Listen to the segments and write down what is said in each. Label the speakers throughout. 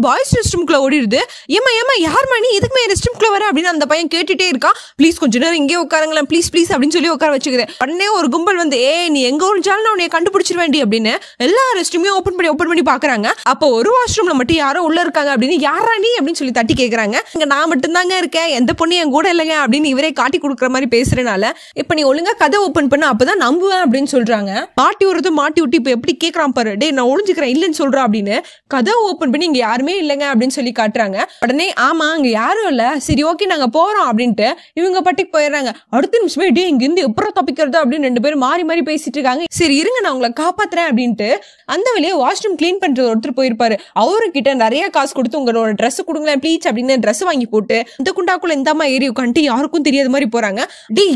Speaker 1: Boys rest ரூம்குள்ள ஓடிடுது. ஏமா ஏமா யார் மணி இதுக்குமே ரெஸ்ட் ரூம்குள்ள வர அப்படின்னு அந்த பையன் கேட்டுட்டே இருக்கான். ப்ளீஸ் கொஞ்ச நேரம் இங்கே உட்காருங்களேன் ப்ளீஸ் ப்ளீஸ் அப்படின்னு சொல்லி உட்கார வச்சுக்கிறேன். உடனே ஒரு கும்பல் வந்து நீ எங்க ஒழிஞ்சாலும் உன்னை கண்டுபிடிச்சிருவேண்டி அப்படின்னு எல்லா ரெஸ்ட் ரூமையும் ஓப்பன் பண்ணி பாக்குறாங்க. அப்போ ஒரு வாஷ்ரூம்ல மட்டும் யாரோ உள்ள இருக்காங்க அப்படின்னு யாரா நீ அப்படின்னு சொல்லி தட்டி கேக்குறாங்க. இங்க நான் மட்டும் தாங்க இருக்கேன், எந்த பொண்ணு என் கூட இல்லைங்க அப்படின்னு இவரே காட்டி கொடுக்குற மாதிரி பேசுறதுனால இப்ப நீ ஒழுங்கா கதை ஓப்பன் பண்ண அப்பதான் நம்புவேன் அப்படின்னு சொல்றாங்க. மாட்டி விட்டு இப்ப எப்படி கேக்குறான் பாரு, டே நான் ஒளிஞ்சுக்கிறேன் இல்லன்னு சொல்றேன் அப்படின்னு கதை ஓப்பன் பண்ணி இங்க யாருமே இல்லைங்க அப்படின்னு சொல்லி காட்டுறாங்க. உடனே ஆமா அங்க யாரும் இல்ல, சரி ஓகே நாங்க போறோம் அப்படின்ட்டு இவங்க பட்டிக்கு போயிடுறாங்க. அடுத்த நிமிஷமே டே இங்க இருந்து எப்பறம் தப்பிக்கிறது அப்படின்னு ரெண்டு பேரும் மாறி மாறி பேசிட்டு இருக்காங்க. சரி இருங்க நான் உங்களை காப்பாத்துறேன் அப்படின்ட்டு அந்த வழியே வாஷ்ரூம் கிளீன் பண்ற ஒருத்தர் போயிருப்பாரு. அவர்கிட்ட நிறைய காசு கொடுத்து உங்களோட ட்ரெஸ் கொடுங்களேன் ப்ளீஸ் அப்படின்னு ட்ரெஸ் வாங்கி போட்டு இந்த குண்டாக்குள்ள இந்த அம்மா ஏறி உட்காந்துட்டு யாருக்கும் தெரியாத மாதிரி போறாங்க. டி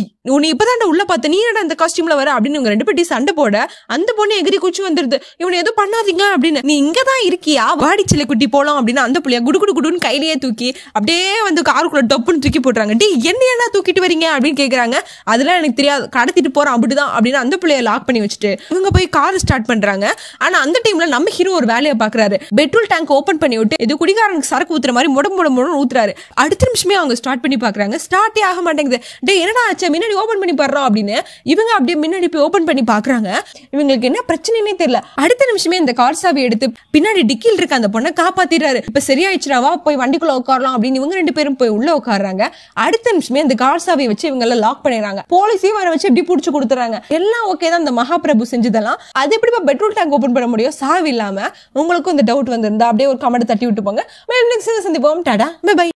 Speaker 1: நீ இப்பதான் உள்ள பார்த்த நீ என்னடா அந்த காஸ்டியூம்ல வர அப்படின்னு இவங்க ரெண்டு பேட்டி சண்டை போட அந்த பொண்ணு எகிரி குச்சி வந்துருது. இவனை எதுவும் பண்ணாதீங்க அப்படின்னு, நீ இங்கதான் இருக்கியா வாடி சிலை குட்டி போலாம் அப்படின்னு அந்த புள்ளைய குடுன்னு கையிலேயே தூக்கி அப்படியே வந்து காருக்குள்ள டப்புன்னு தூக்கி போட்டுறாங்க. டி என்ன தூக்கிட்டு வரீங்க அப்படின்னு கேக்குறாங்க. அதெல்லாம் எனக்கு தெரியாது கடத்திட்டு போறோம் அப்படிதான் அப்படின்னு அந்த பிள்ளைய லாக் பண்ணி வச்சுட்டு இவங்க போய் கார் ஸ்டார்ட் பண்றாங்க. ஆனா அந்த டைம்ல நம்ம ஹீரோ ஒரு வேலையை பாக்குறாரு. பெட்ரோல் டேங்க் ஓபன் பண்ணி விட்டு இது குடிகாரனுக்கு சரக்கு ஊத்துற மாதிரி முட ஊத்துறாரு. அடுத்த நிமிஷமே அவங்க ஸ்டார்ட் பண்ணி பாக்குறாங்க. ஸ்டார்ட்டே ஆக மாட்டேங்குது. டே என்னடா ஆச்சு முன்னாடி ஓபன் பண்ணி பாடுறோம் அப்படின்னு இவங்க அப்படியே முன்னாடி போய் ஓபன் பண்ணி பாக்குறாங்க. இவங்களுக்கு என்ன பிரச்சனைனே தெரியல. அடுத்த நிமிஷமே இந்த கார் சாவி எடுத்து பின்னாடி டிக்கில் இருக்க அந்த பொண்ணை காப்பாத்திடுறாரு. இப்ப சரியாயிடுச்சுடாவா போய் வண்டிக்குள்ள உட்காரலாம் அப்படின்னு இவங்க ரெண்டு பேரும் போய் உள்ள உட்காடுறாங்க. அடுத்த நிமிஷமே இந்த கார் சாவியை வச்சு இவங்க எல்லாம் லாக் பண்ணிடுறாங்க. போலீஸையும் வர வச்சு எப்படி புடிச்சு கொடுத்துறாங்க. எல்லாம் ஓகே தான் இந்த மகாபிரபு செஞ்சதெல்லாம். அது எப்படி பெட்ரோல் டேங்க் ஓபன் பண்ண முடியும் சாவி இல்லாம? உங்களுக்கும் இந்த டவுட் வந்திருந்தா அப்படியே ஒரு கமெண்ட் தட்டி விட்டு போங்க. சந்திப்போம். Tata bye by.